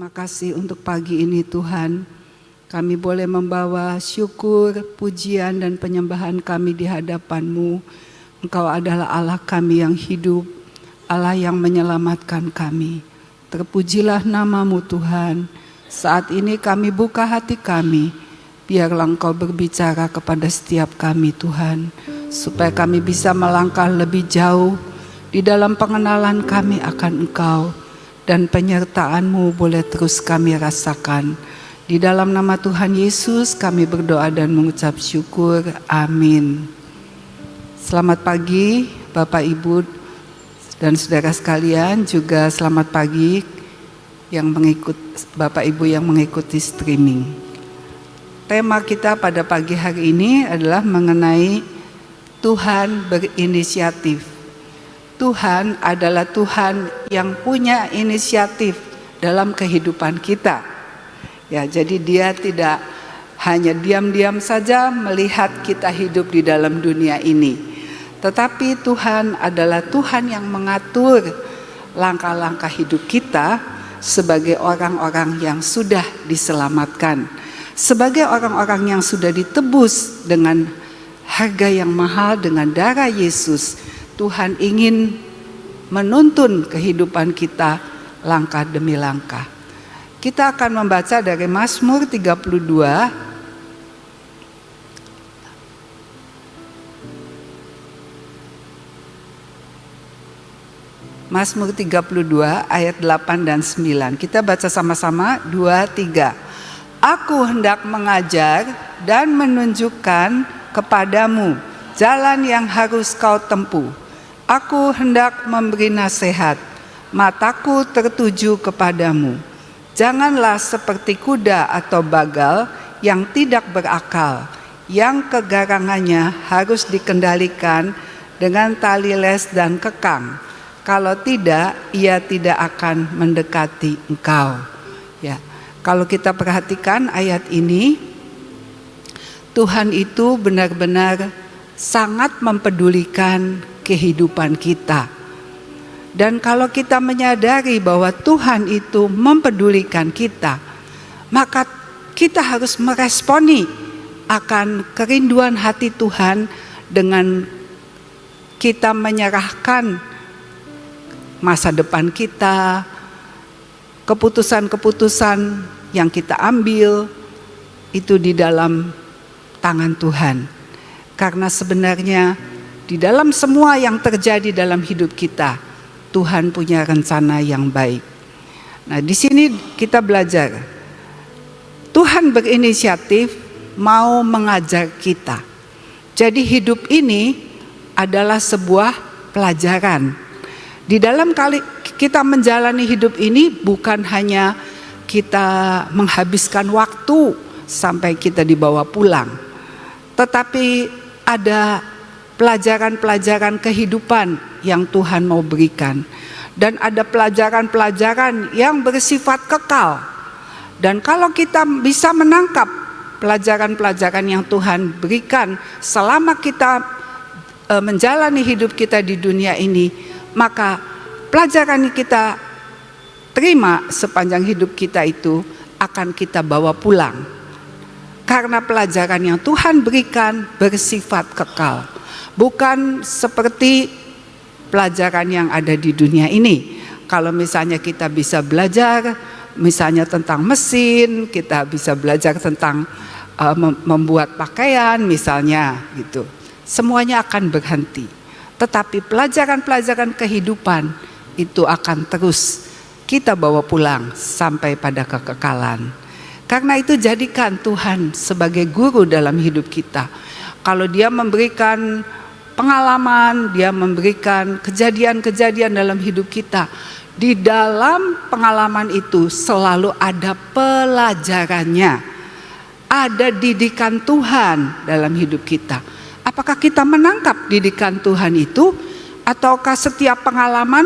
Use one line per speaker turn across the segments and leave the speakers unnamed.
Terima kasih untuk pagi ini Tuhan. Kami boleh membawa syukur, pujian dan penyembahan kami di hadapan-Mu. Engkau adalah Allah kami yang hidup, Allah yang menyelamatkan kami. Terpujilah nama-Mu Tuhan. Saat ini kami buka hati kami, biarlah Engkau berbicara kepada setiap kami Tuhan, supaya kami bisa melangkah lebih jauh di dalam pengenalan kami akan Engkau, dan penyertaan-Mu boleh terus kami rasakan. Di dalam nama Tuhan Yesus kami berdoa dan mengucap syukur. Amin. Selamat pagi Bapak Ibu dan saudara sekalian, juga selamat pagi yang Bapak Ibu yang mengikuti streaming. Tema kita pada pagi hari ini adalah mengenai Tuhan berinisiatif. Tuhan adalah Tuhan yang punya inisiatif dalam kehidupan kita. Ya, jadi Dia tidak hanya diam-diam saja melihat kita hidup di dalam dunia ini, tetapi Tuhan adalah Tuhan yang mengatur langkah-langkah hidup kita sebagai orang-orang yang sudah diselamatkan, sebagai orang-orang yang sudah ditebus dengan harga yang mahal dengan darah Yesus. Tuhan ingin menuntun kehidupan kita langkah demi langkah. Kita akan membaca dari Mazmur 32 Mazmur 32 ayat 8 dan 9. Kita baca sama-sama 2, 3. Aku hendak mengajar dan menunjukkan kepadamu jalan yang harus kau tempuh. Aku hendak memberi nasihat, mataku tertuju kepadamu. Janganlah seperti kuda atau bagal yang tidak berakal, yang kegarangannya harus dikendalikan dengan tali les dan kekang. Kalau tidak, ia tidak akan mendekati engkau. Ya, kalau kita perhatikan ayat ini, Tuhan itu benar-benar sangat mempedulikan kehidupan kita. Dan kalau kita menyadari bahwa Tuhan itu mempedulikan kita, maka kita harus meresponi akan kerinduan hati Tuhan dengan kita menyerahkan masa depan kita, keputusan-keputusan yang kita ambil itu di dalam tangan Tuhan. Karena sebenarnya di dalam semua yang terjadi dalam hidup kita, Tuhan punya rencana yang baik. Nah, di sini kita belajar Tuhan berinisiatif mau mengajar kita. Jadi hidup ini adalah sebuah pelajaran. Di dalam kita menjalani hidup ini bukan hanya kita menghabiskan waktu sampai kita dibawa pulang, tetapi ada pelajaran-pelajaran kehidupan yang Tuhan mau berikan, dan ada pelajaran-pelajaran yang bersifat kekal. Dan kalau kita bisa menangkap pelajaran-pelajaran yang Tuhan berikan selama kita menjalani hidup kita di dunia ini, maka pelajaran yang kita terima sepanjang hidup kita itu akan kita bawa pulang. Karena pelajaran yang Tuhan berikan bersifat kekal, bukan seperti pelajaran yang ada di dunia ini. Kalau misalnya kita bisa belajar misalnya tentang mesin, kita bisa belajar tentang membuat pakaian misalnya gitu, semuanya akan berhenti. Tetapi pelajaran-pelajaran kehidupan itu akan terus kita bawa pulang sampai pada kekekalan. Karena itu jadikan Tuhan sebagai guru dalam hidup kita. Kalau Dia memberikan pengalaman, Dia memberikan kejadian-kejadian dalam hidup kita, di dalam pengalaman itu selalu ada pelajarannya, ada didikan Tuhan dalam hidup kita. Apakah kita menangkap didikan Tuhan itu, ataukah setiap pengalaman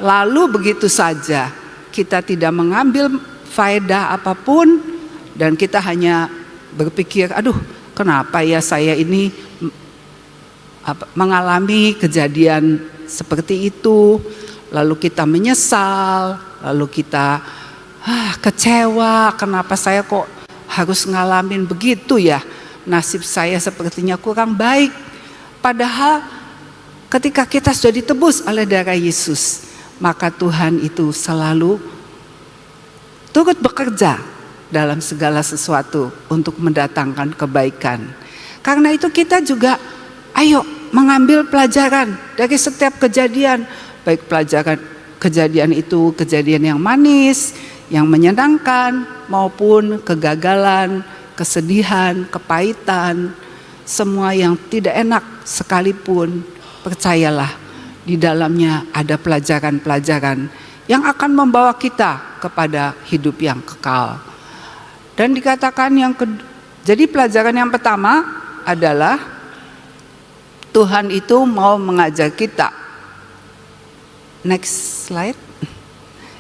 lalu begitu saja kita tidak mengambil faedah apapun, dan kita hanya berpikir, aduh kenapa ya saya ini mengalami kejadian seperti itu, lalu kita menyesal, lalu kita kecewa, kenapa saya kok harus ngalamin begitu ya, nasib saya sepertinya kurang baik. Padahal ketika kita sudah ditebus oleh darah Yesus, maka Tuhan itu selalu turut bekerja dalam segala sesuatu untuk mendatangkan kebaikan. Karena itu kita juga ayo mengambil pelajaran dari setiap kejadian, baik pelajaran kejadian itu kejadian yang manis, yang menyenangkan, maupun kegagalan, kesedihan, kepahitan, semua yang tidak enak sekalipun, percayalah di dalamnya ada pelajaran-pelajaran yang akan membawa kita kepada hidup yang kekal. Dan dikatakan jadi pelajaran yang pertama adalah Tuhan itu mau mengajar kita. Next slide.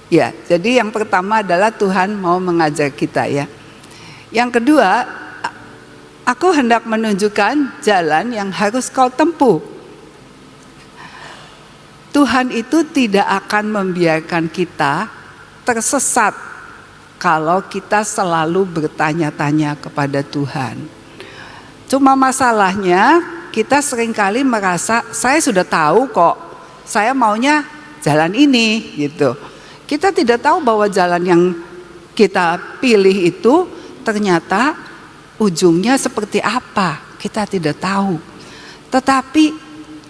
Ya, jadi yang pertama adalah Tuhan mau mengajar kita ya. Yang kedua, aku hendak menunjukkan jalan yang harus kau tempuh. Tuhan itu tidak akan membiarkan kita tersesat kalau kita selalu bertanya-tanya kepada Tuhan. Cuma masalahnya kita seringkali merasa saya sudah tahu kok, saya maunya jalan ini gitu. Kita tidak tahu bahwa jalan yang kita pilih itu ternyata ujungnya seperti apa, kita tidak tahu. Tetapi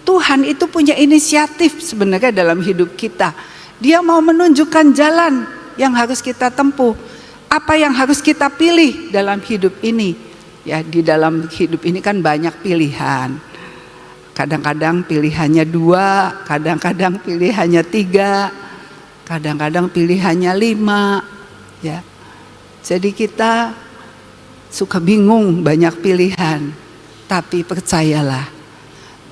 Tuhan itu punya inisiatif sebenarnya dalam hidup kita. Dia mau menunjukkan jalan yang harus kita tempuh. Apa yang harus kita pilih dalam hidup ini. Ya, di dalam hidup ini kan banyak pilihan. Kadang-kadang pilihannya 2, kadang-kadang pilihannya 3, kadang-kadang pilihannya 5. Ya. Jadi kita suka bingung banyak pilihan. Tapi percayalah,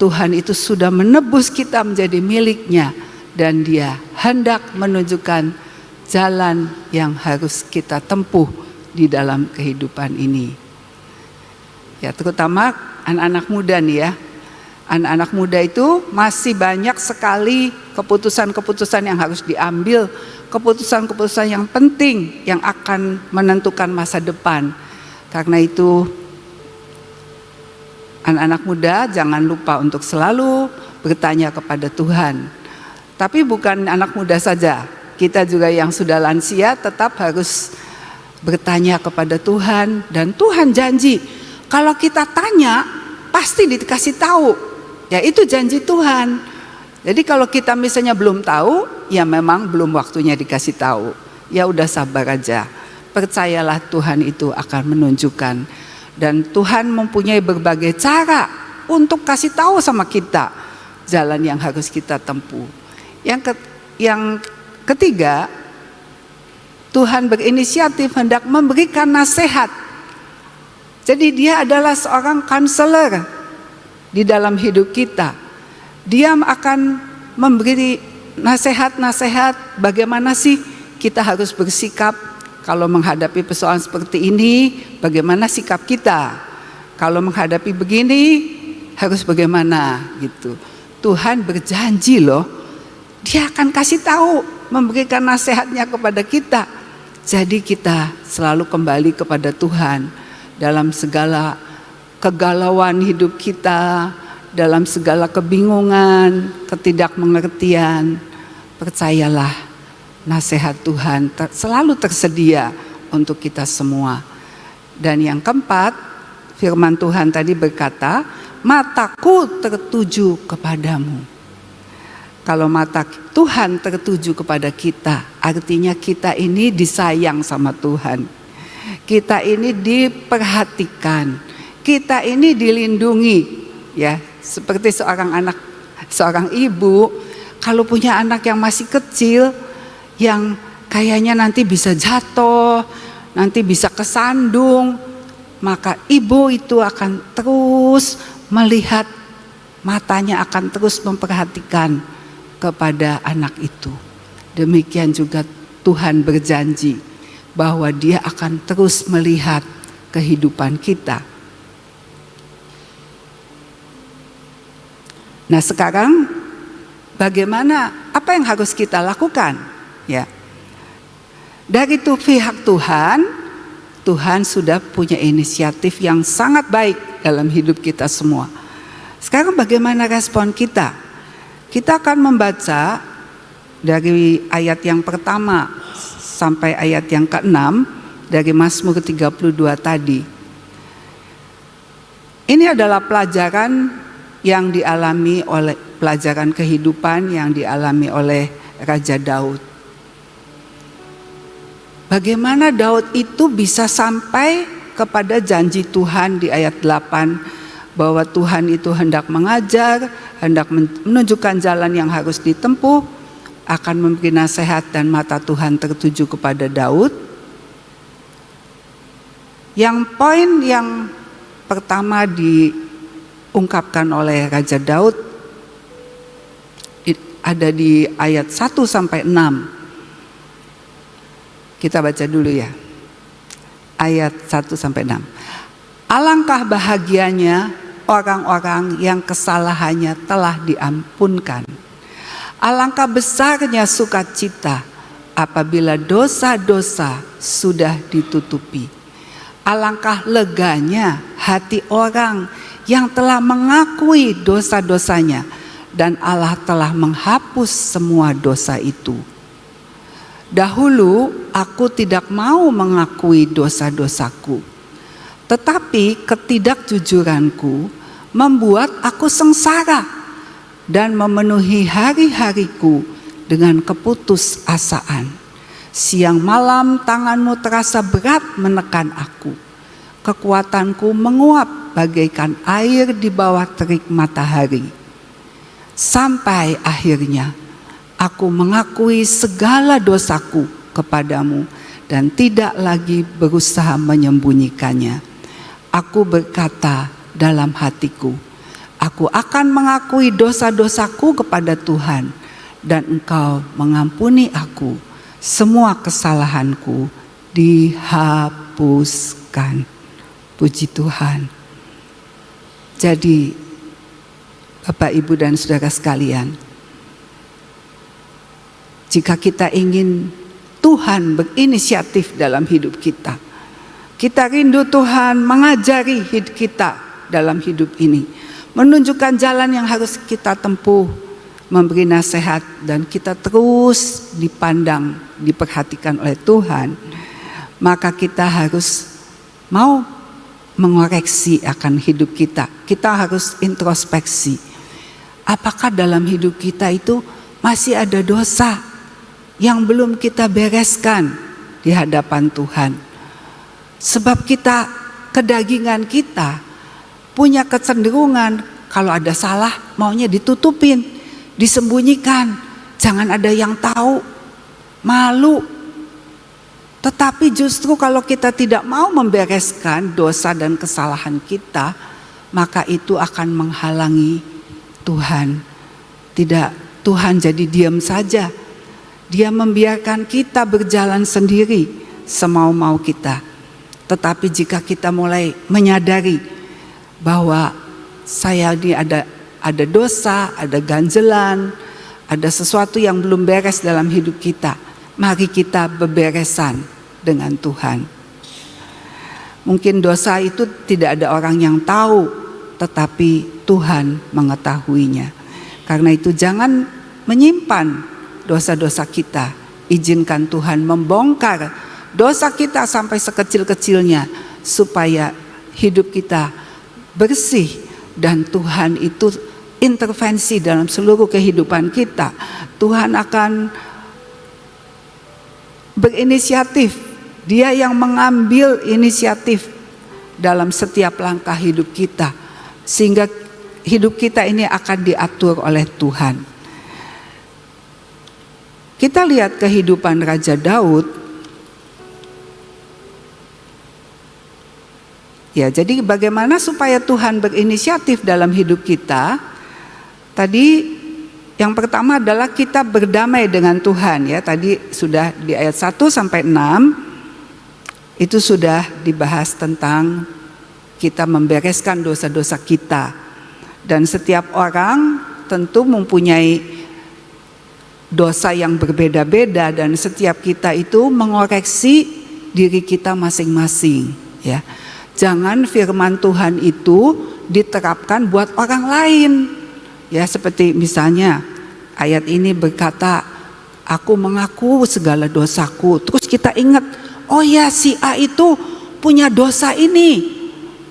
Tuhan itu sudah menebus kita menjadi miliknya, dan Dia hendak menunjukkan jalan yang harus kita tempuh di dalam kehidupan ini. Ya, terutama anak-anak muda nih ya. Anak-anak muda itu masih banyak sekali keputusan-keputusan yang harus diambil, keputusan-keputusan yang penting yang akan menentukan masa depan. Karena itu anak-anak muda jangan lupa untuk selalu bertanya kepada Tuhan. Tapi bukan anak muda saja, kita juga yang sudah lansia tetap harus bertanya kepada Tuhan. Dan Tuhan janji, kalau kita tanya pasti dikasih tahu. Ya, itu janji Tuhan. Jadi kalau kita misalnya belum tahu, ya memang belum waktunya dikasih tahu. Ya udah sabar aja. Percayalah Tuhan itu akan menunjukkan. Dan Tuhan mempunyai berbagai cara untuk kasih tahu sama kita jalan yang harus kita tempuh. Yang ketiga, Tuhan berinisiatif hendak memberikan nasihat. Jadi Dia adalah seorang konselor di dalam hidup kita. Dia akan memberi nasihat-nasihat bagaimana sih kita harus bersikap. Kalau menghadapi persoalan seperti ini, bagaimana sikap kita? Kalau menghadapi begini, harus bagaimana gitu. Tuhan berjanji loh, Dia akan kasih tahu, memberikan nasihatnya kepada kita. Jadi kita selalu kembali kepada Tuhan dalam segala kegalauan hidup kita, dalam segala kebingungan, ketidakmengertian. Percayalah, nasihat Tuhan selalu tersedia untuk kita semua. Dan yang keempat, firman Tuhan tadi berkata, mataku tertuju kepadamu. Kalau mata Tuhan tertuju kepada kita, artinya kita ini disayang sama Tuhan. Kita ini diperhatikan, kita ini dilindungi. Ya, seperti seorang ibu, kalau punya anak yang masih kecil, yang kayaknya nanti bisa jatuh, nanti bisa kesandung, maka ibu itu akan terus melihat, matanya akan terus memperhatikan kepada anak itu. Demikian juga Tuhan berjanji bahwa Dia akan terus melihat kehidupan kita. Nah, sekarang bagaimana, apa yang harus kita lakukan? Ya, Dari itu pihak Tuhan sudah punya inisiatif yang sangat baik dalam hidup kita semua. Sekarang bagaimana respon kita? Kita akan membaca dari ayat yang pertama sampai ayat yang ke-6 dari Mazmur 32 tadi. Ini adalah pelajaran yang dialami oleh pelajaran kehidupan yang dialami oleh Raja Daud. Bagaimana Daud itu bisa sampai kepada janji Tuhan di ayat 8 bahwa Tuhan itu hendak mengajar, hendak menunjukkan jalan yang harus ditempuh, akan memberi nasihat dan mata Tuhan tertuju kepada Daud. Yang poin yang pertama diungkapkan oleh Raja Daud ada di ayat 1 sampai 6. Kita baca dulu ya. Ayat 1 sampai 6. Alangkah bahagianya orang-orang yang kesalahannya telah diampunkan. Alangkah besarnya sukacita apabila dosa-dosa sudah ditutupi. Alangkah leganya hati orang yang telah mengakui dosa-dosanya dan Allah telah menghapus semua dosa itu. Dahulu aku tidak mau mengakui dosa-dosaku, tetapi ketidakjujuranku membuat aku sengsara dan memenuhi hari-hariku dengan keputusasaan. Siang malam tanganmu terasa berat menekan aku. Kekuatanku menguap bagaikan air di bawah terik matahari. Sampai akhirnya aku mengakui segala dosaku kepadamu dan tidak lagi berusaha menyembunyikannya. Aku berkata dalam hatiku, aku akan mengakui dosa-dosaku kepada Tuhan dan Engkau mengampuni aku. Semua kesalahanku dihapuskan. Puji Tuhan. Jadi Bapak, Ibu dan Saudara sekalian, jika kita ingin Tuhan berinisiatif dalam hidup kita, kita rindu Tuhan mengajari hidup kita dalam hidup ini, menunjukkan jalan yang harus kita tempuh, memberi nasihat, dan kita terus dipandang, diperhatikan oleh Tuhan, maka kita harus mau mengoreksi akan hidup kita. Kita harus introspeksi. Apakah dalam hidup kita itu masih ada dosa yang belum kita bereskan di hadapan Tuhan? Sebab kita, kedagingan kita punya kecenderungan kalau ada salah maunya ditutupin, disembunyikan, jangan ada yang tahu, malu. Tetapi justru kalau kita tidak mau membereskan dosa dan kesalahan kita, maka itu akan menghalangi Tuhan. Tidak, Tuhan jadi diam saja. Dia membiarkan kita berjalan sendiri semau-mau kita. Tetapi jika kita mulai menyadari bahwa saya ini ada dosa, ada ganjelan, ada sesuatu yang belum beres dalam hidup kita, mari kita beberesan dengan Tuhan. Mungkin dosa itu tidak ada orang yang tahu, tetapi Tuhan mengetahuinya. Karena itu jangan menyimpan dosa-dosa kita. Izinkan Tuhan membongkar dosa kita sampai sekecil-kecilnya, supaya hidup kita bersih dan Tuhan itu intervensi dalam seluruh kehidupan kita. Tuhan akan berinisiatif. Dia yang mengambil inisiatif dalam setiap langkah hidup kita, sehingga hidup kita ini akan diatur oleh Tuhan. Kita lihat kehidupan Raja Daud. Ya, jadi bagaimana supaya Tuhan berinisiatif dalam hidup kita? Tadi yang pertama adalah kita berdamai dengan Tuhan, ya. Tadi sudah di ayat 1 sampai 6 itu sudah dibahas tentang kita membereskan dosa-dosa kita. Dan setiap orang tentu mempunyai dosa yang berbeda-beda, dan setiap kita itu mengoreksi diri kita masing-masing, ya. Jangan firman Tuhan itu diterapkan buat orang lain. Ya, seperti misalnya ayat ini berkata, aku mengaku segala dosaku. Terus kita ingat, oh ya, si A itu punya dosa ini.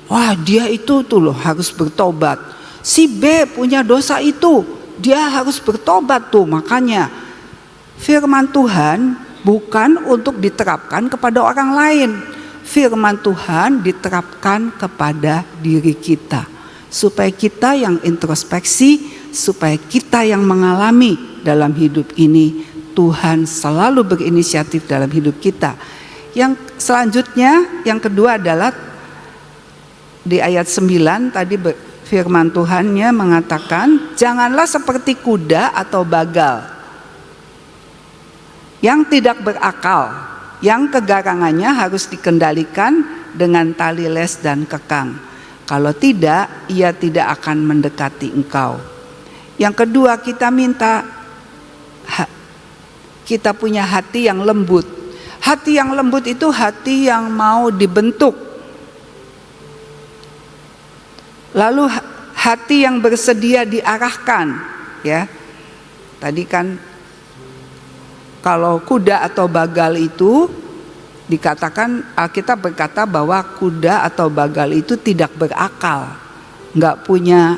Wah, dia itu tuh loh harus bertobat. Si B punya dosa itu, dia harus bertobat tuh. Makanya firman Tuhan bukan untuk diterapkan kepada orang lain. Firman Tuhan diterapkan kepada diri kita, supaya kita yang introspeksi, supaya kita yang mengalami dalam hidup ini Tuhan selalu berinisiatif dalam hidup kita. Yang selanjutnya, yang kedua adalah di ayat 9 tadi firman Tuhannya mengatakan, janganlah seperti kuda atau bagal yang tidak berakal, yang kegarangannya harus dikendalikan dengan tali les dan kekang. Kalau tidak, ia tidak akan mendekati engkau. Yang kedua, kita minta kita punya hati yang lembut. Hati yang lembut itu hati yang mau dibentuk. Lalu hati yang bersedia diarahkan, ya. Tadi kan kalau kuda atau bagal itu dikatakan, Alkitab berkata bahwa kuda atau bagal itu tidak berakal, nggak punya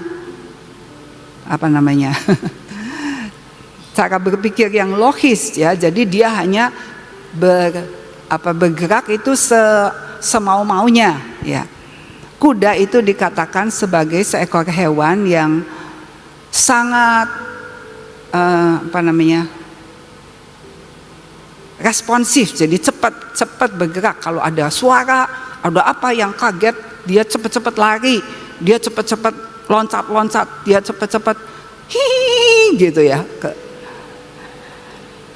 cara berpikir yang logis, ya. Jadi dia hanya bergerak itu semau-maunya, ya. Kuda itu dikatakan sebagai seekor hewan yang sangat responsif, jadi cepat bergerak. Kalau ada suara, ada apa yang kaget, dia cepat lari, dia cepat loncat, dia cepat hihi gitu, ya.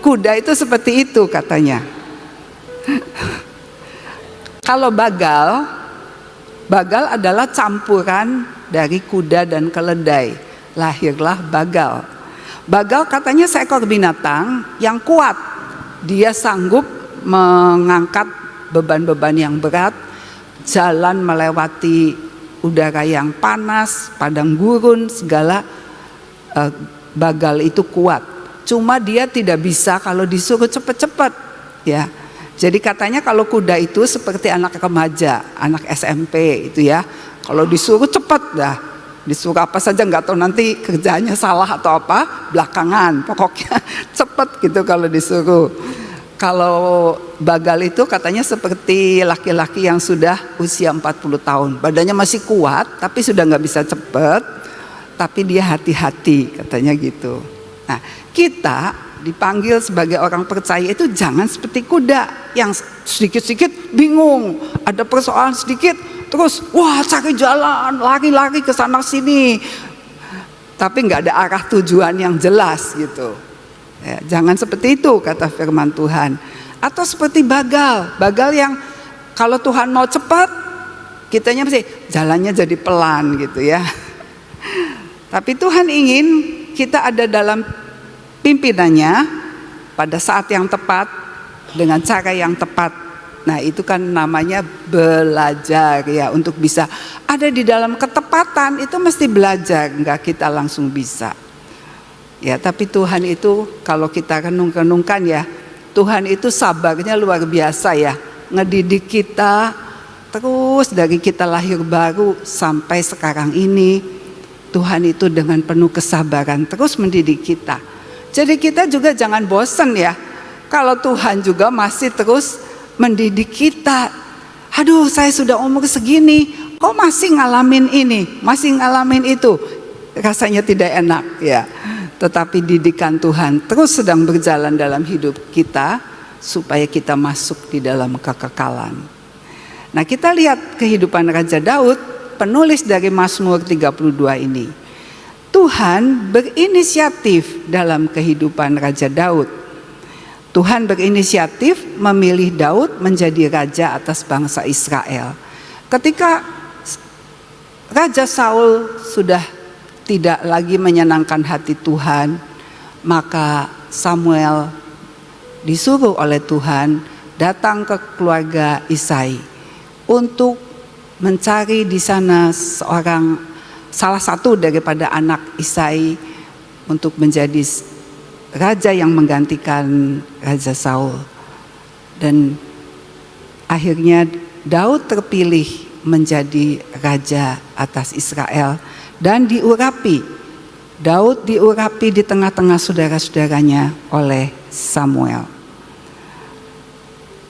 Kuda itu seperti itu katanya. Kalau bagal adalah campuran dari kuda dan keledai. Lahirlah bagal. Bagal katanya seekor binatang yang kuat. Dia sanggup mengangkat beban-beban yang berat, jalan melewati udara yang panas, padang gurun, segala. Bagal itu kuat. Cuma dia tidak bisa kalau disuruh cepat-cepat, ya. Jadi katanya kalau kuda itu seperti anak remaja, anak SMP itu, ya. Kalau disuruh cepat dah, disuruh apa saja nggak tahu nanti kerjanya salah atau apa, belakangan, pokoknya cepat gitu kalau disuruh. Kalau bagal itu katanya seperti laki-laki yang sudah usia 40 tahun, badannya masih kuat tapi sudah nggak bisa cepat, tapi dia hati-hati katanya gitu. Nah, kita dipanggil sebagai orang percaya itu jangan seperti kuda yang sedikit-sedikit bingung, ada persoalan sedikit terus wah cari jalan, lari-lari ke sana sini, tapi nggak ada arah tujuan yang jelas gitu, ya. Jangan seperti itu kata firman Tuhan. Atau seperti bagal yang kalau Tuhan mau cepat, kitanya mesti jalannya jadi pelan gitu, ya. Tapi Tuhan ingin kita ada dalam pimpinannya pada saat yang tepat dengan cara yang tepat. Nah, itu kan namanya belajar, ya. Untuk bisa ada di dalam ketepatan itu mesti belajar, enggak kita langsung bisa, ya. Tapi Tuhan itu kalau kita renung-renungkan, ya, Tuhan itu sabarnya luar biasa, ya. Ngedidik kita terus dari kita lahir baru sampai sekarang ini. Tuhan itu dengan penuh kesabaran terus mendidik kita. Jadi kita juga jangan bosan, ya. Kalau Tuhan juga masih terus mendidik kita. Aduh, saya sudah umur segini, kok masih ngalamin ini, masih ngalamin itu. Rasanya tidak enak, ya. Tetapi didikan Tuhan terus sedang berjalan dalam hidup kita supaya kita masuk di dalam kekekalan. Nah, kita lihat kehidupan Raja Daud, penulis dari Mazmur 32 ini. Tuhan berinisiatif dalam kehidupan Raja Daud. Tuhan berinisiatif memilih Daud menjadi raja atas bangsa Israel. Ketika Raja Saul sudah tidak lagi menyenangkan hati Tuhan, Maka Samuel disuruh oleh Tuhan datang ke keluarga Isai untuk mencari di sana salah satu daripada anak Isai untuk menjadi raja yang menggantikan Raja Saul. Dan akhirnya Daud terpilih menjadi raja atas Israel dan Daud diurapi di tengah-tengah saudara-saudaranya oleh Samuel.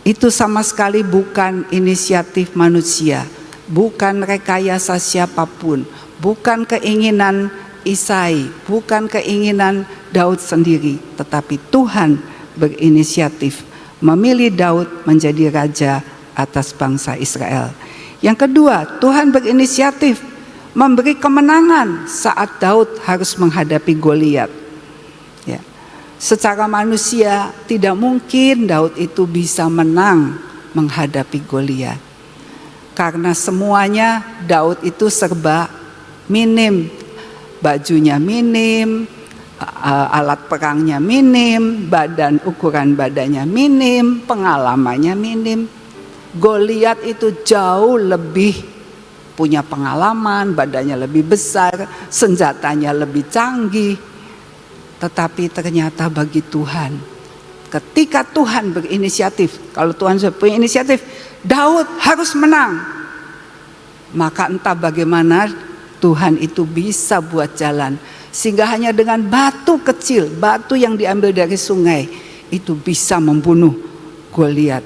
Itu sama sekali bukan inisiatif manusia, bukan rekayasa siapapun, bukan keinginan Isai, bukan keinginan Daud sendiri, tetapi Tuhan berinisiatif memilih Daud menjadi raja atas bangsa Israel. Yang kedua, Tuhan berinisiatif memberi kemenangan saat Daud harus menghadapi Goliat. Ya. Secara manusia tidak mungkin Daud itu bisa menang menghadapi Goliat. Karena semuanya Daud itu serba minim. Bajunya minim, alat perangnya minim, ukuran badannya minim, pengalamannya minim. Goliat itu jauh lebih punya pengalaman, badannya lebih besar, senjatanya lebih canggih. Tetapi ternyata bagi Tuhan, ketika Tuhan berinisiatif, kalau Tuhan sudah punya inisiatif, Daud harus menang. Maka entah bagaimana Tuhan itu bisa buat jalan, sehingga hanya dengan batu kecil, batu yang diambil dari sungai, itu bisa membunuh Goliat.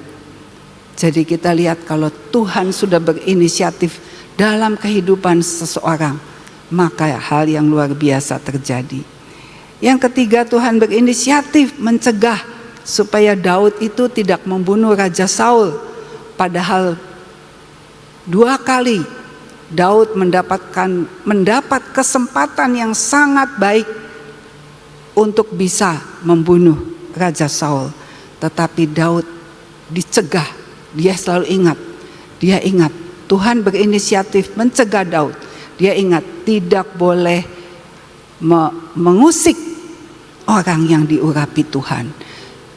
Jadi kita lihat kalau Tuhan sudah berinisiatif dalam kehidupan seseorang, maka hal yang luar biasa terjadi. Yang ketiga, Tuhan berinisiatif mencegah supaya Daud itu tidak membunuh Raja Saul. Padahal 2 kali Daud mendapat kesempatan yang sangat baik untuk bisa membunuh Raja Saul. Tetapi Daud dicegah, dia selalu ingat, Tuhan berinisiatif mencegah Daud. Dia ingat tidak boleh mengusik orang yang diurapi Tuhan.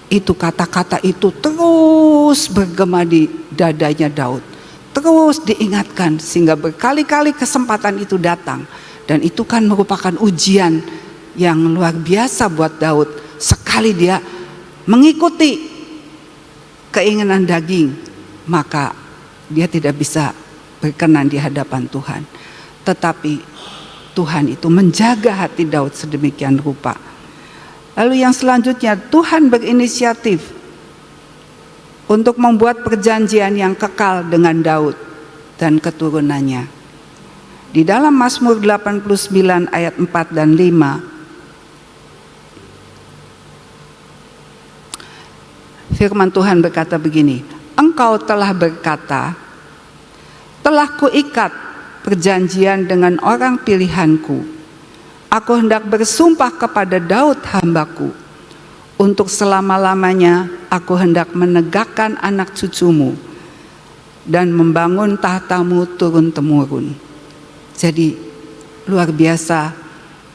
Itu kata-kata itu terus bergema di dadanya Daud. Terus diingatkan sehingga berkali-kali kesempatan itu datang. Dan itu kan merupakan ujian yang luar biasa buat Daud. Sekali dia mengikuti keinginan daging, maka dia tidak bisa berkenan di hadapan Tuhan. Tetapi Tuhan itu menjaga hati Daud sedemikian rupa. Lalu yang selanjutnya, Tuhan berinisiatif untuk membuat perjanjian yang kekal dengan Daud dan keturunannya. Di dalam Mazmur 89 ayat 4 dan 5, firman Tuhan berkata begini, Engkau telah berkata, telah kuikat perjanjian dengan orang pilihanku. Aku hendak bersumpah kepada Daud hambaku. Untuk selama-lamanya aku hendak menegakkan anak cucumu dan membangun tahtamu turun-temurun. Jadi luar biasa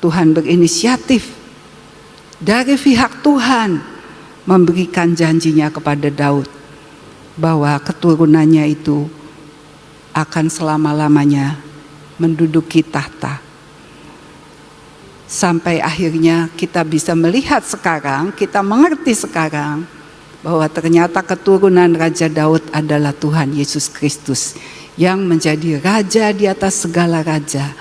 Tuhan berinisiatif dari pihak Tuhan memberikan janjinya kepada Daud bahwa keturunannya itu akan selama-lamanya menduduki tahta. Sampai akhirnya kita bisa melihat sekarang, kita mengerti sekarang bahwa ternyata keturunan Raja Daud adalah Tuhan Yesus Kristus yang menjadi raja di atas segala raja,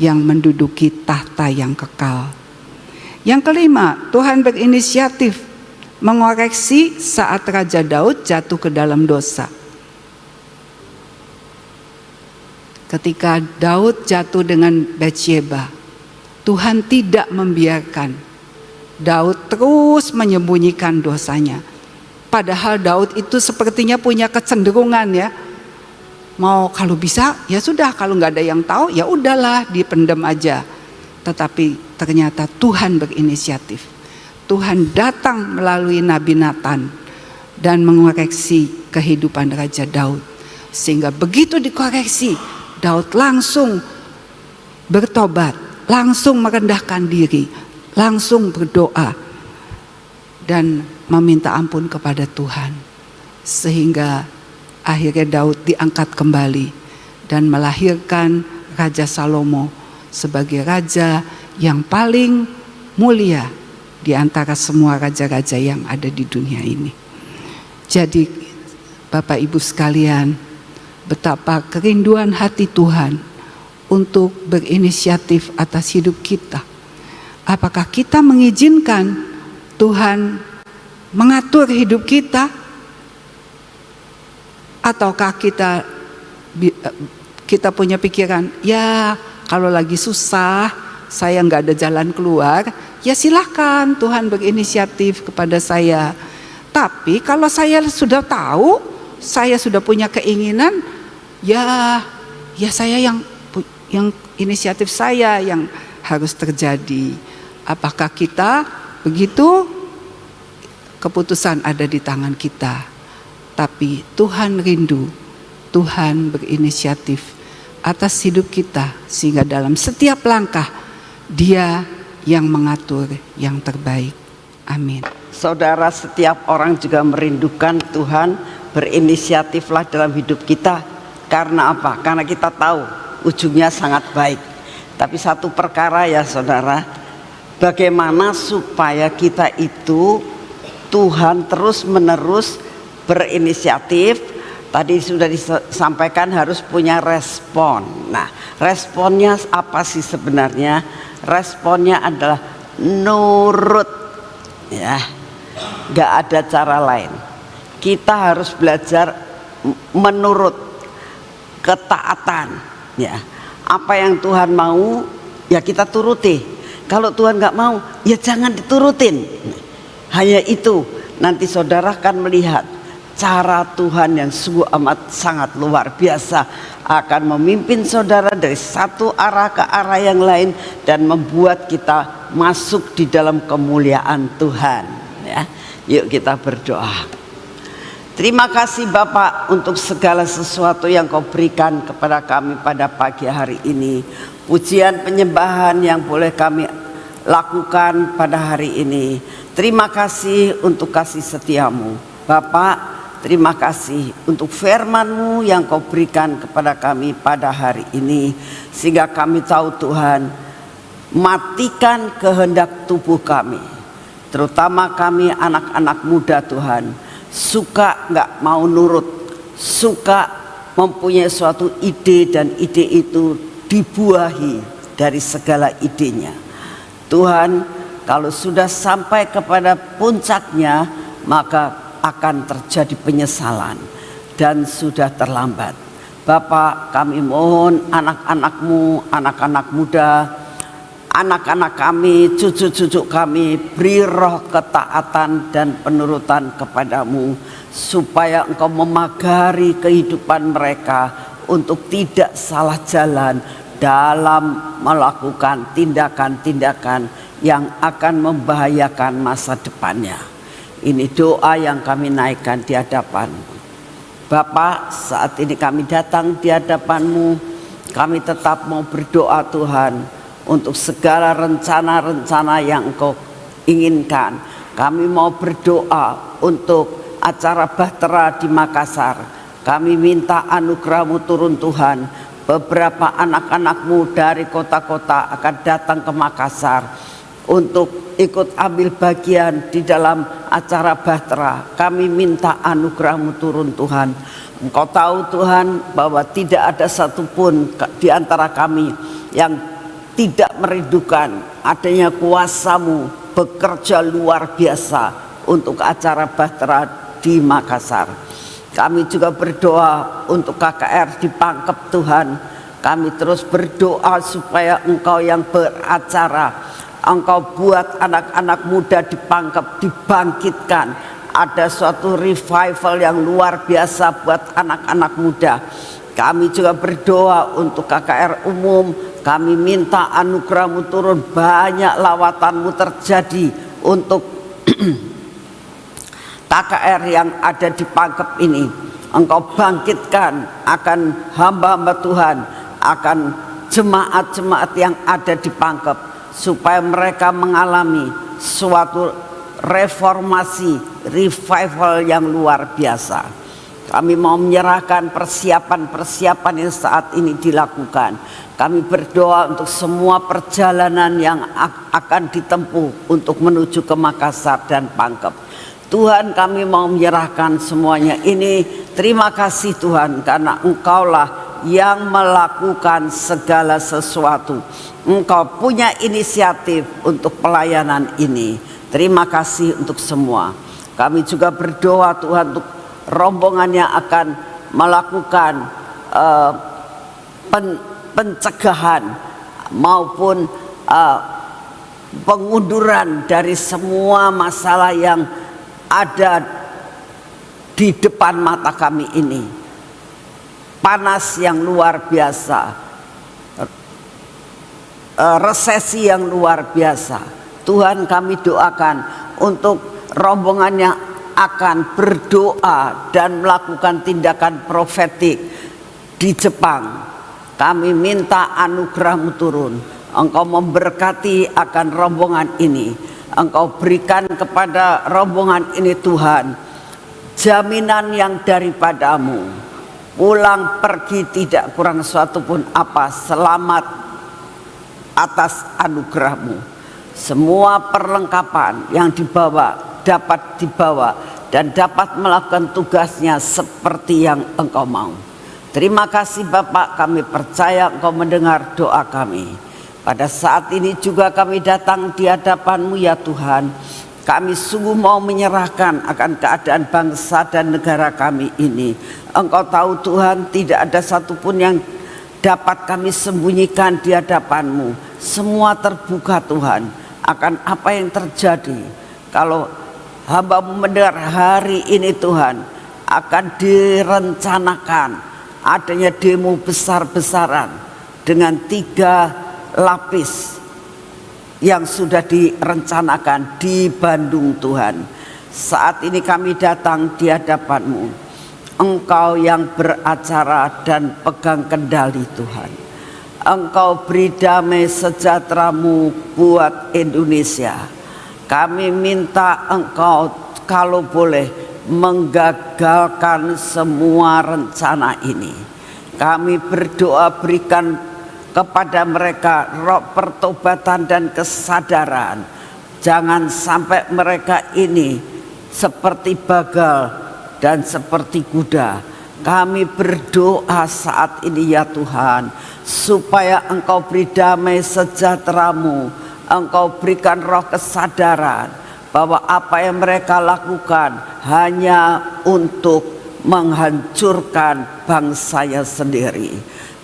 yang menduduki tahta yang kekal. Yang kelima, Tuhan berinisiatif mengoreksi saat Raja Daud jatuh ke dalam dosa. Ketika Daud jatuh dengan Batsyeba, Tuhan tidak membiarkan. Daud terus menyembunyikan dosanya. Padahal Daud itu sepertinya punya kecenderungan ya. Mau kalau bisa ya sudah, kalau nggak ada yang tahu ya udahlah dipendam aja. Tetapi ternyata Tuhan berinisiatif. Tuhan datang melalui Nabi Nathan dan mengoreksi kehidupan Raja Daud. Sehingga begitu dikoreksi, Daud langsung bertobat, langsung merendahkan diri, langsung berdoa dan meminta ampun kepada Tuhan, sehingga akhirnya Daud diangkat kembali dan melahirkan Raja Salomo sebagai raja yang paling mulia di antara semua raja-raja yang ada di dunia ini. Jadi Bapak Ibu sekalian, betapa kerinduan hati Tuhan untuk berinisiatif atas hidup kita. Apakah kita mengizinkan Tuhan mengatur hidup kita, ataukah kita punya pikiran, ya kalau lagi susah, saya nggak ada jalan keluar, ya silahkan Tuhan berinisiatif kepada saya. Tapi kalau saya sudah tahu, saya sudah punya keinginan, ya saya yang inisiatif saya yang harus terjadi. Apakah kita begitu? Keputusan ada di tangan kita. Tapi Tuhan rindu, Tuhan berinisiatif atas hidup kita, sehingga dalam setiap langkah Dia yang mengatur yang terbaik. Amin.
Saudara, setiap orang juga merindukan Tuhan berinisiatiflah dalam hidup kita. Karena apa? Karena kita tahu ujungnya sangat baik. Tapi satu perkara ya saudara, bagaimana supaya kita itu Tuhan terus menerus berinisiatif. Tadi sudah disampaikan harus punya respon. Nah, responnya apa sih sebenarnya? Responnya adalah nurut, ya, nggak ada cara lain. Kita harus belajar menurut, ketaatan, ya. Apa yang Tuhan mau, ya kita turuti. Kalau Tuhan nggak mau, ya jangan diturutin. Hanya itu, nanti saudara akan melihat cara Tuhan yang sungguh amat sangat luar biasa akan memimpin saudara dari satu arah ke arah yang lain dan membuat kita masuk di dalam kemuliaan Tuhan, ya. Yuk kita berdoa. Terima kasih Bapak untuk segala sesuatu yang Kau berikan kepada kami pada pagi hari ini. Pujian penyembahan yang boleh kami lakukan pada hari ini. Terima kasih untuk kasih setiamu Bapak. Terima kasih untuk firman-Mu yang Kau berikan kepada kami pada hari ini. Sehingga kami tahu Tuhan, matikan kehendak tubuh kami, terutama kami anak-anak muda Tuhan, suka nggak mau nurut, suka mempunyai suatu ide dan ide itu dibuahi dari segala idenya. Tuhan, kalau sudah sampai kepada puncaknya, maka akan terjadi penyesalan dan sudah terlambat. Bapak, kami mohon anak-anak-Mu, anak-anak muda, anak-anak kami, cucu-cucu kami, beri roh ketaatan dan penurutan kepadamu, supaya Engkau memagari kehidupan mereka untuk tidak salah jalan dalam melakukan tindakan-tindakan yang akan membahayakan masa depannya. Ini doa yang kami naikkan di hadapan Bapak. Saat ini kami datang di hadapan-Mu, kami tetap mau berdoa Tuhan untuk segala rencana-rencana yang Engkau inginkan. Kami mau berdoa untuk acara Bahtera di Makassar. Kami minta anugerah-Mu turun Tuhan. Beberapa anak-anak-Mu dari kota-kota akan datang ke Makassar untuk ikut ambil bagian di dalam acara Bahtera. Kami minta anugerah-Mu turun Tuhan. Engkau tahu Tuhan bahwa tidak ada satupun di antara kami yang tidak merindukan adanya kuasa-Mu bekerja luar biasa untuk acara Bahtera di Makassar. Kami juga berdoa untuk KKR di Pangkep Tuhan. Kami terus berdoa supaya Engkau yang beracara, Engkau buat anak-anak muda di Pangkep dibangkitkan. Ada suatu revival yang luar biasa buat anak-anak muda. Kami juga berdoa untuk KKR umum. Kami minta anugerah-Mu turun, banyak lawatan-Mu terjadi untuk KKR yang ada di Pangkep ini. Engkau bangkitkan akan hamba-hamba Tuhan, akan jemaat-jemaat yang ada di Pangkep. supaya mereka mengalami suatu reformasi, revival yang luar biasa. Kami mau menyerahkan persiapan-persiapan yang saat ini dilakukan. Kami berdoa untuk semua perjalanan yang akan ditempuh untuk menuju ke Makassar dan Pangkep. Tuhan, kami mau menyerahkan semuanya ini. Terima kasih Tuhan, karena Engkaulah yang melakukan segala sesuatu. Engkau punya inisiatif untuk pelayanan ini. Terima kasih untuk semua. Kami juga berdoa Tuhan untuk rombongan yang akan melakukan pencegahan maupun pengunduran dari semua masalah yang ada di depan mata kami ini. Panas yang luar biasa, resesi yang luar biasa. Tuhan, kami doakan untuk rombongan yang akan berdoa dan melakukan tindakan profetik di Jepang. Kami minta anugerah-Mu turun. Engkau memberkati akan rombongan ini. Engkau berikan kepada rombongan ini Tuhan jaminan yang daripada-Mu. Pulang pergi tidak kurang suatu pun apa, selamat atas anugerah-Mu. Semua perlengkapan yang dibawa dapat dibawa dan dapat melakukan tugasnya seperti yang Engkau mau. Terima kasih Bapak, kami percaya Engkau mendengar doa kami. Pada saat ini juga kami datang di hadapan-Mu ya Tuhan. Kami sungguh mau menyerahkan akan keadaan bangsa dan negara kami ini. Engkau tahu Tuhan, tidak ada satupun yang dapat kami sembunyikan di hadapan-Mu. Semua terbuka Tuhan akan apa yang terjadi. Kalau hamba-Mu mendengar hari ini Tuhan, akan direncanakan adanya demo besar-besaran dengan 3 lapis yang sudah direncanakan di Bandung Tuhan. Saat ini kami datang di hadapan-Mu. Engkau yang beracara dan pegang kendali Tuhan. Engkau beri damai sejahtera-Mu buat Indonesia. Kami minta Engkau kalau boleh menggagalkan semua rencana ini. Kami berdoa berikan kepada mereka roh pertobatan dan kesadaran. Jangan sampai mereka ini seperti bagal dan seperti kuda. Kami berdoa saat ini ya Tuhan, supaya Engkau beri damai sejahtera-Mu. Engkau berikan roh kesadaran bahwa apa yang mereka lakukan hanya untuk menghancurkan bangsanya sendiri.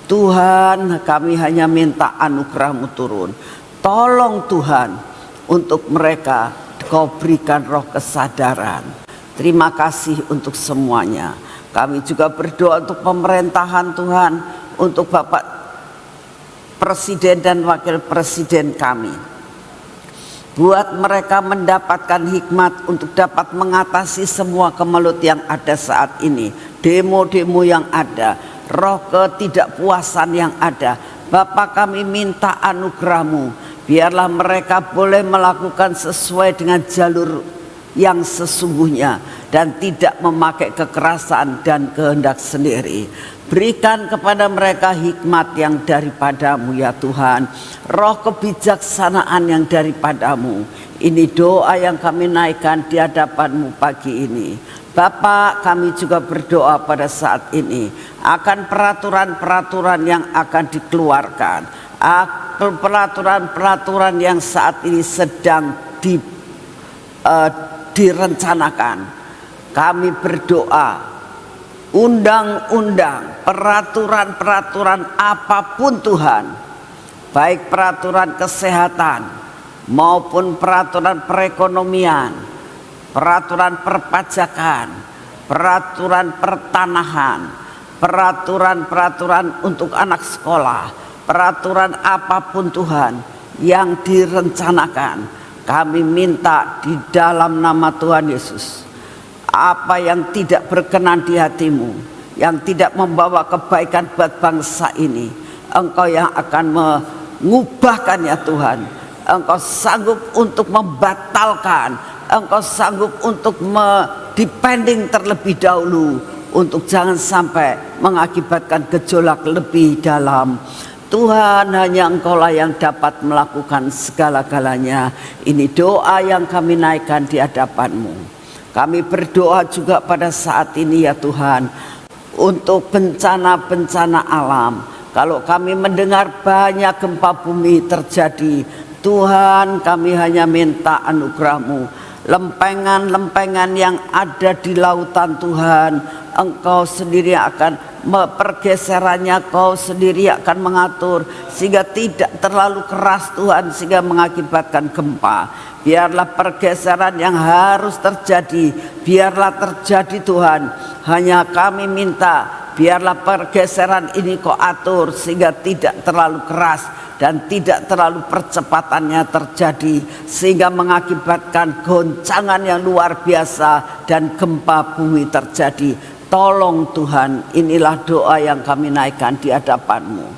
Tuhan, kami hanya minta anugerah-Mu turun. Tolong Tuhan, untuk mereka Kau berikan roh kesadaran. Terima kasih untuk semuanya. Kami juga berdoa untuk pemerintahan Tuhan, untuk Bapak Presiden dan Wakil Presiden kami. Buat mereka mendapatkan hikmat untuk dapat mengatasi semua kemelut yang ada saat ini. Demo-demo yang ada, roh ketidakpuasan yang ada. Bapa, kami minta anugerah-Mu, biarlah mereka boleh melakukan sesuai dengan jalur yang sesungguhnya dan tidak memakai kekerasan dan kehendak sendiri. Berikan kepada mereka hikmat yang daripada-Mu ya Tuhan, roh kebijaksanaan yang daripada-Mu. Ini doa yang kami naikkan di hadapan-Mu pagi ini. Bapak, kami juga berdoa pada saat ini akan peraturan-peraturan yang akan dikeluarkan, peraturan-peraturan yang saat ini sedang direncanakan. Kami berdoa, undang-undang, peraturan-peraturan apapun Tuhan, baik peraturan kesehatan maupun peraturan perekonomian, peraturan perpajakan, peraturan pertanahan, peraturan-peraturan untuk anak sekolah, peraturan apapun Tuhan yang direncanakan, kami minta di dalam nama Tuhan Yesus, apa yang tidak berkenan di hati-Mu, yang tidak membawa kebaikan buat bangsa ini, Engkau yang akan mengubahkan ya Tuhan. Engkau sanggup untuk membatalkan, Engkau sanggup untuk depending terlebih dahulu, untuk jangan sampai mengakibatkan gejolak lebih dalam. Tuhan, hanya Engkaulah yang dapat melakukan segala-galanya. Ini doa yang kami naikkan di hadapan-Mu. Kami berdoa juga pada saat ini ya Tuhan, untuk bencana-bencana alam. Kalau kami mendengar banyak gempa bumi terjadi, Tuhan, kami hanya minta anugerah-Mu. Lempengan-lempengan yang ada di lautan Tuhan, Engkau sendiri akan pergeserannya, Kau sendiri akan mengatur sehingga tidak terlalu keras Tuhan, sehingga mengakibatkan gempa. Biarlah pergeseran yang harus terjadi, biarlah terjadi Tuhan. Hanya kami minta, biarlah pergeseran ini Kau atur sehingga tidak terlalu keras dan tidak terlalu percepatannya terjadi, sehingga mengakibatkan goncangan yang luar biasa dan gempa bumi terjadi. Tolong Tuhan, inilah doa yang kami naikkan di hadapan-Mu.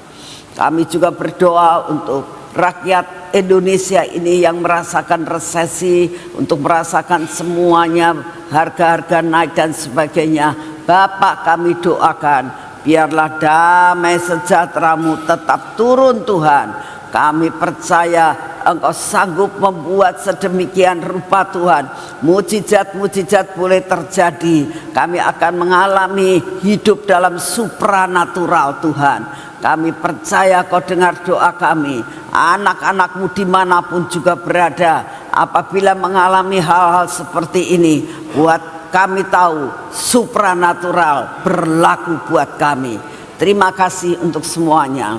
Kami juga berdoa untuk rakyat Indonesia ini yang merasakan resesi, untuk merasakan semuanya harga-harga naik dan sebagainya. Bapak, kami doakan, biarlah damai sejahtera-Mu tetap turun Tuhan. Kami percaya Engkau sanggup membuat sedemikian rupa Tuhan. Mujizat-mujizat boleh terjadi. Kami akan mengalami hidup dalam supranatural Tuhan. Kami percaya Kau dengar doa kami. Anak-anak-Mu dimanapun juga berada, apabila mengalami hal-hal seperti ini, buat kami tahu supranatural berlaku buat kami. Terima kasih untuk semuanya.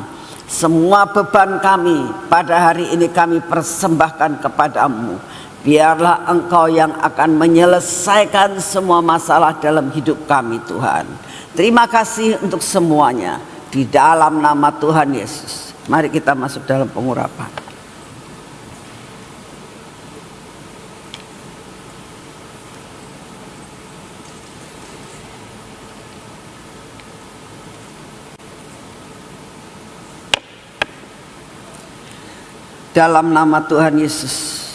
Semua beban kami pada hari ini kami persembahkan kepadamu. Biarlah Engkau yang akan menyelesaikan semua masalah dalam hidup kami Tuhan. Terima kasih untuk semuanya. Di dalam nama Tuhan Yesus, mari kita masuk dalam pengurapan. Dalam nama Tuhan Yesus,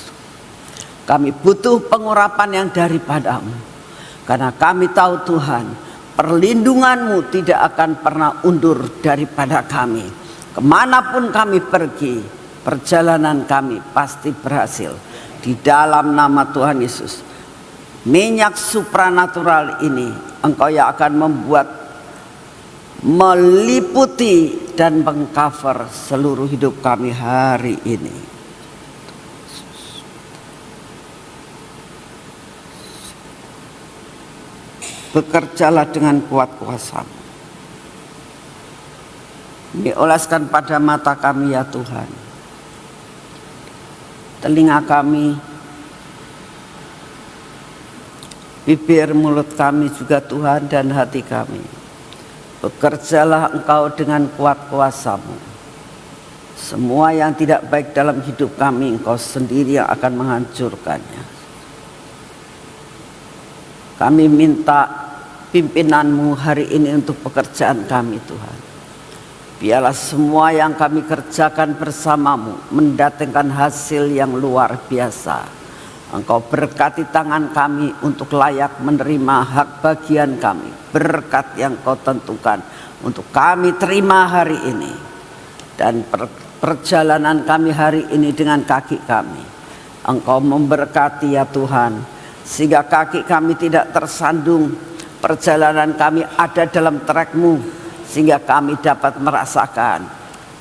kami butuh pengurapan yang daripada-Mu. Karena kami tahu Tuhan, perlindungan-Mu tidak akan pernah undur daripada kami. Kemanapun kami pergi, perjalanan kami pasti berhasil. Di dalam nama Tuhan Yesus, minyak supranatural ini Engkau yang akan membuat, meliputi dan mengcover seluruh hidup kami hari ini. Bekerjalah dengan kuat kuasa-Mu. Dioleskan pada mata kami ya Tuhan, telinga kami, bibir mulut kami juga Tuhan, dan hati kami. Bekerjalah Engkau dengan kuat kuasa-Mu. Semua yang tidak baik dalam hidup kami, Engkau sendiri yang akan menghancurkannya. Kami minta pimpinan-Mu hari ini untuk pekerjaan kami Tuhan. Biarlah semua yang kami kerjakan bersama-Mu mendatangkan hasil yang luar biasa. Engkau berkati tangan kami untuk layak menerima hak bagian kami. Berkat yang Kau tentukan untuk kami terima hari ini. Dan perjalanan kami hari ini dengan kaki kami, Engkau memberkati ya Tuhan, sehingga kaki kami tidak tersandung. Perjalanan kami ada dalam track-Mu, sehingga kami dapat merasakan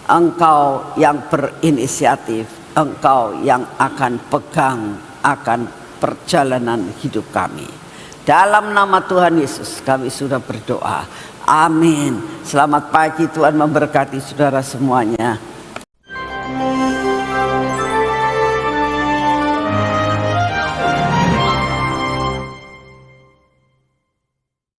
Engkau yang berinisiatif, Engkau yang akan pegang akan perjalanan hidup kami. Dalam nama Tuhan Yesus kami sudah berdoa. Amin. Selamat pagi, Tuhan memberkati saudara semuanya.